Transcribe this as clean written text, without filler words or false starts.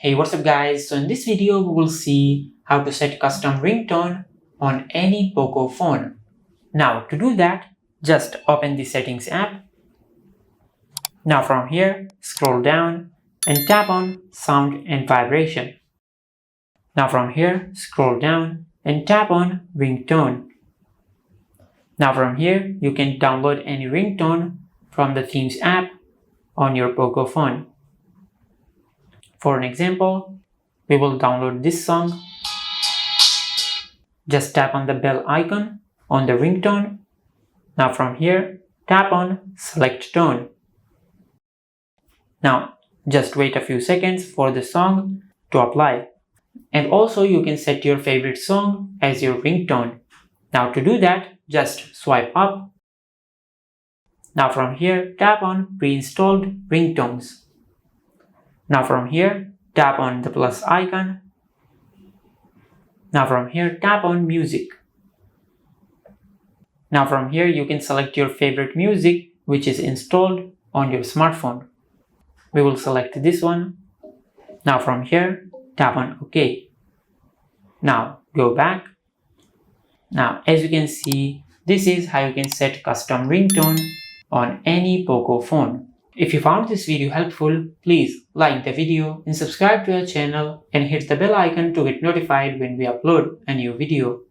Hey, what's up guys? So in this video we will see how to set custom ringtone on any Poco phone. Now to do that, just open the settings app. Now from here, scroll down and tap on sound and vibration. Now from here, scroll down and tap on ringtone. Now from here, you can download any ringtone from the themes app on your Poco phone. For an example, we will download this song. Just tap on the bell icon on the ringtone. Now from here, tap on select tone. Now just wait a few seconds for the song to apply. And also you can set your favorite song as your ringtone. Now to do that, just swipe up. Now from here, tap on pre-installed ringtones. Now from here, tap on the plus icon. Now from here, tap on music. Now from here, you can select your favorite music which is installed on your smartphone. We will select this one. Now from here, tap on OK. Now go back. Now as you can see, this is how you can set custom ringtone on any Poco phone. If you found this video helpful, please like the video and subscribe to our channel and hit the bell icon to get notified when we upload a new video.